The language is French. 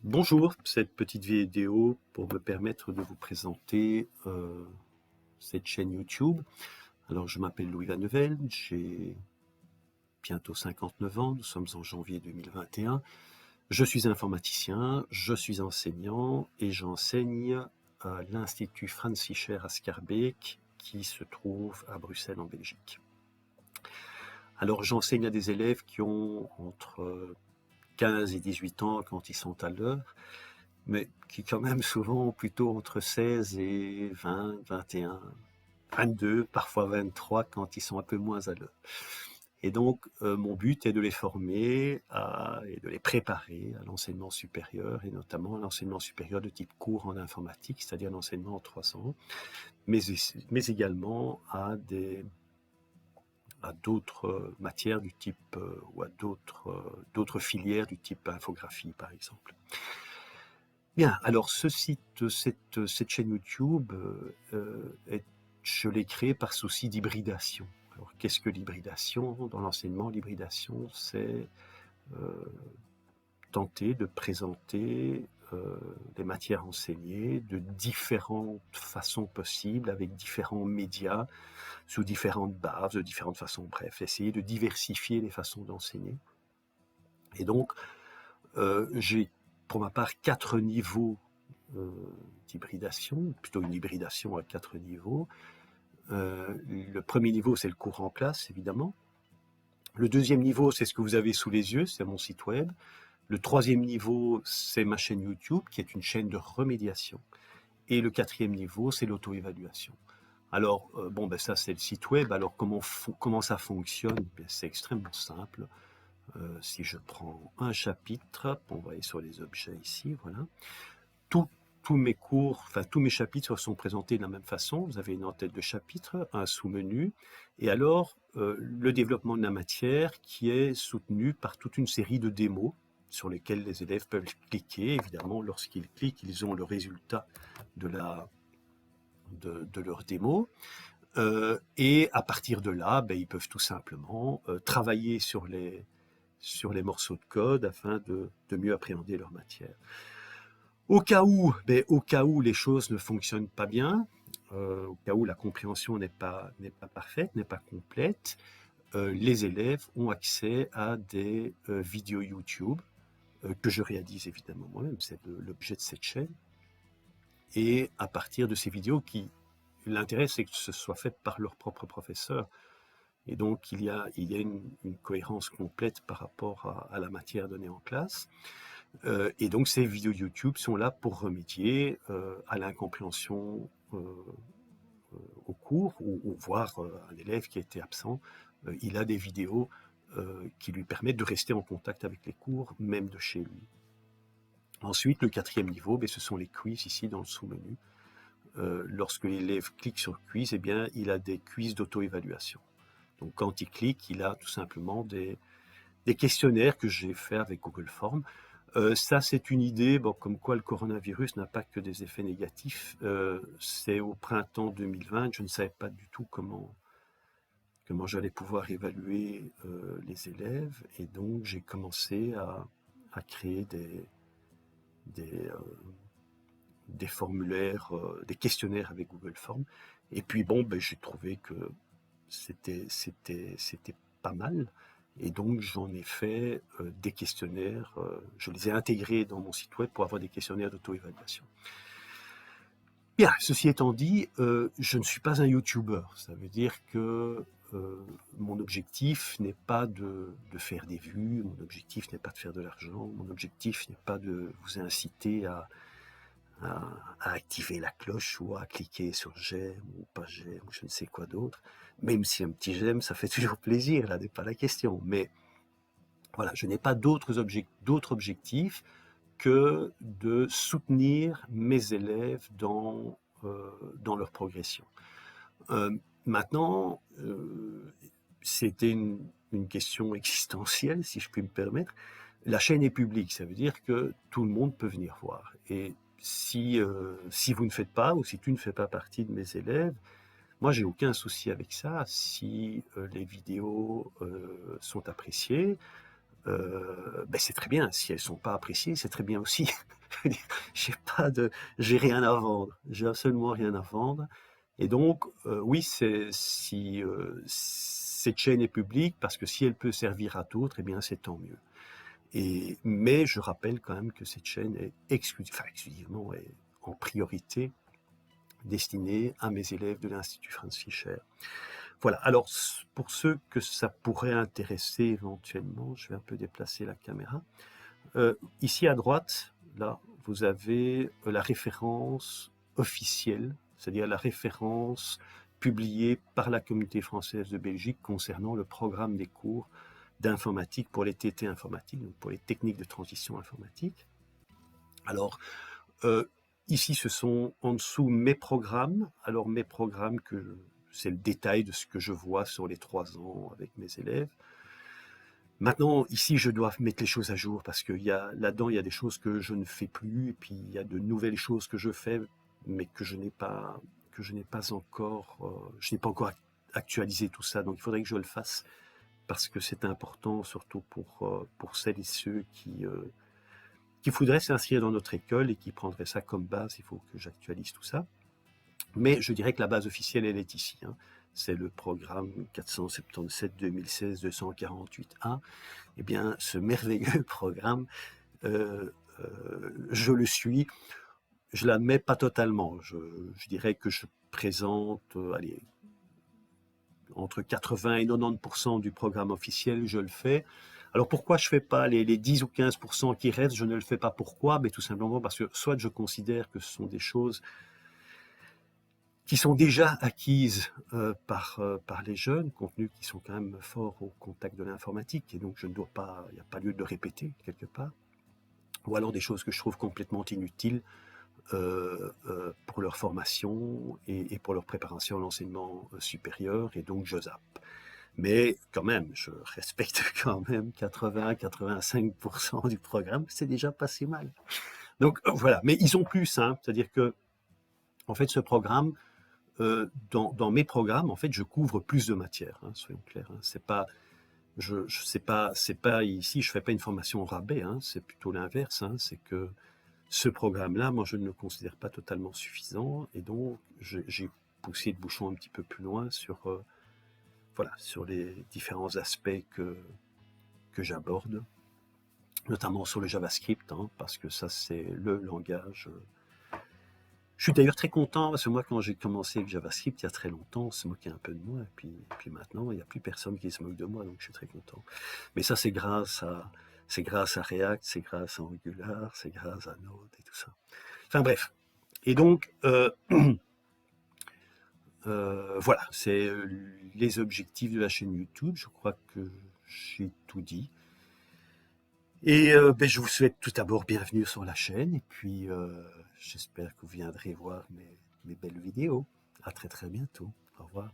Bonjour, cette petite vidéo pour me permettre de vous présenter cette chaîne YouTube. Alors, je m'appelle Louis Vannevel, j'ai bientôt 59 ans, nous sommes en janvier 2021. Je suis informaticien, je suis enseignant et j'enseigne à l'Institut Franz Fischer à Schaerbeek qui se trouve à Bruxelles en Belgique. Alors, j'enseigne à des élèves qui ont entre 15 et 18 ans quand ils sont à l'heure, mais qui quand même souvent plutôt entre 16 et 20, 21, 22, parfois 23 quand ils sont un peu moins à l'heure. Et donc, mon but est de les former et de les préparer à l'enseignement supérieur, et notamment à l'enseignement supérieur de type cours en informatique, c'est-à-dire l'enseignement en 300, mais également à d'autres matières du type, ou à d'autres filières du type infographie, par exemple. Bien, alors cette chaîne YouTube, je l'ai créée par souci d'hybridation. Alors, qu'est-ce que l'hybridation? Dans l'enseignement, l'hybridation, c'est tenter de présenter les matières enseignées de différentes façons possibles, avec différents médias, sous différentes bases, de différentes façons, bref, essayer de diversifier les façons d'enseigner. Et donc, j'ai pour ma part 4 niveaux d'hybridation, plutôt une hybridation à 4 niveaux. Le premier niveau, c'est le cours en classe, évidemment. Le deuxième niveau, c'est ce que vous avez sous les yeux, c'est mon site web. Le troisième niveau, c'est ma chaîne YouTube, qui est une chaîne de remédiation. Et le quatrième niveau, c'est l'auto-évaluation. Alors, ça c'est le site web. Alors, comment ça fonctionne? C'est extrêmement simple. Si je prends un chapitre, on va aller sur les objets ici, voilà. Tous mes cours, enfin tous mes chapitres sont présentés de la même façon. Vous avez une en-tête de chapitre, un sous-menu, et alors le développement de la matière qui est soutenu par toute une série de démos sur lesquelles les élèves peuvent cliquer. Évidemment, lorsqu'ils cliquent, ils ont le résultat de leur démo. Et à partir de là, ils peuvent tout simplement travailler sur les morceaux de code afin de mieux appréhender leur matière. Au cas où les choses ne fonctionnent pas bien, au cas où la compréhension n'est pas parfaite, n'est pas complète, les élèves ont accès à des vidéos YouTube que je réalise évidemment moi-même, c'est l'objet de cette chaîne. Et à partir de ces vidéos, l'intérêt c'est que ce soit fait par leur propre professeur. Et donc il y a une cohérence complète par rapport à la matière donnée en classe. Et donc ces vidéos YouTube sont là pour remédier à l'incompréhension au cours, ou voir un élève qui était absent, il a des vidéos qui lui permettent de rester en contact avec les cours, même de chez lui. Ensuite, le quatrième niveau, ce sont les quiz ici dans le sous-menu. Lorsque l'élève clique sur quiz, il a des quiz d'auto-évaluation. Donc quand il clique, il a tout simplement des questionnaires que j'ai faits avec Google Forms. Ça, c'est une idée, comme quoi le coronavirus n'a pas que des effets négatifs. C'est au printemps 2020, je ne savais pas du tout comment j'allais pouvoir évaluer les élèves, et donc j'ai commencé à créer des formulaires, des questionnaires avec Google Forms. Et puis j'ai trouvé que c'était pas mal. Et donc j'en ai fait des questionnaires, je les ai intégrés dans mon site web pour avoir des questionnaires d'auto-évaluation. Bien, ceci étant dit, je ne suis pas un YouTuber. Ça veut dire que mon objectif n'est pas de faire des vues, mon objectif n'est pas de faire de l'argent, mon objectif n'est pas de vous inciter à activer la cloche ou à cliquer sur j'aime ou pas j'aime ou je ne sais quoi d'autre. Même si un petit j'aime, ça fait toujours plaisir, là n'est pas la question. Mais voilà, je n'ai pas d'autres objectifs que de soutenir mes élèves dans leur progression. Maintenant, c'était une question existentielle, si je puis me permettre. La chaîne est publique, ça veut dire que tout le monde peut venir voir. Et si vous ne faites pas, ou si tu ne fais pas partie de mes élèves, moi j'ai aucun souci avec ça. Si les vidéos sont appréciées, c'est très bien. Si elles sont pas appréciées, c'est très bien aussi. Je veux dire, j'ai rien à vendre. J'ai absolument rien à vendre. Et donc, oui, si cette chaîne est publique, parce que si elle peut servir à d'autres, eh bien, c'est tant mieux. Mais je rappelle quand même que cette chaîne est exclusivement et en priorité destinée à mes élèves de l'Institut Franz Fischer. Voilà, alors pour ceux que ça pourrait intéresser éventuellement, je vais un peu déplacer la caméra. Ici à droite, là, vous avez la référence officielle, c'est-à-dire la référence publiée par la communauté française de Belgique concernant le programme des cours d'informatique pour les TT informatiques, donc pour les techniques de transition informatique. Alors, ici, ce sont en dessous mes programmes. Alors, mes programmes, c'est le détail de ce que je vois sur les 3 ans avec mes élèves. Maintenant, ici, je dois mettre les choses à jour parce que là-dedans, il y a des choses que je ne fais plus, et puis il y a de nouvelles choses que je fais, mais que je n'ai pas encore, je n'ai pas encore actualisé tout ça. Donc, il faudrait que je le fasse parce que c'est important, surtout pour celles et ceux qui voudraient s'inscrire dans notre école et qui prendraient ça comme base. Il faut que j'actualise tout ça. Mais je dirais que la base officielle, elle est ici. C'est le programme 477-2016-248A. Eh bien, ce merveilleux programme, je le suis. Je la mets pas totalement. Je dirais que je présente, allez, entre 80 et 90% du programme officiel, je le fais. Alors pourquoi je ne fais pas les 10 ou 15% qui restent? Je ne le fais pas. Pourquoi? Mais tout simplement parce que soit je considère que ce sont des choses qui sont déjà acquises par les jeunes, contenus qui sont quand même forts au contact de l'informatique, et donc il n'y a pas lieu de le répéter quelque part. Ou alors des choses que je trouve complètement inutiles pour leur formation et pour leur préparation à l'enseignement supérieur, et donc je zappe. Mais quand même, je respecte quand même 80-85% du programme, c'est déjà pas si mal. Donc voilà, mais ils ont plus, c'est-à-dire que en fait ce programme, dans mes programmes, en fait, je couvre plus de matière, soyons clairs. C'est pas ici, je fais pas une formation au rabais, c'est plutôt l'inverse. C'est que ce programme-là, moi, je ne le considère pas totalement suffisant, et donc j'ai poussé le bouchon un petit peu plus loin sur les différents aspects que j'aborde, notamment sur le JavaScript, parce que ça, c'est le langage. Je suis d'ailleurs très content, parce que moi, quand j'ai commencé avec JavaScript il y a très longtemps, on se moquait un peu de moi, et puis maintenant, il n'y a plus personne qui se moque de moi, donc je suis très content. Mais ça, c'est grâce à React, c'est grâce à Angular, c'est grâce à Node et tout ça. Enfin bref. Et donc, voilà, c'est les objectifs de la chaîne YouTube. Je crois que j'ai tout dit. Et je vous souhaite tout d'abord bienvenue sur la chaîne, et puis j'espère que vous viendrez voir mes belles vidéos. À très très bientôt. Au revoir.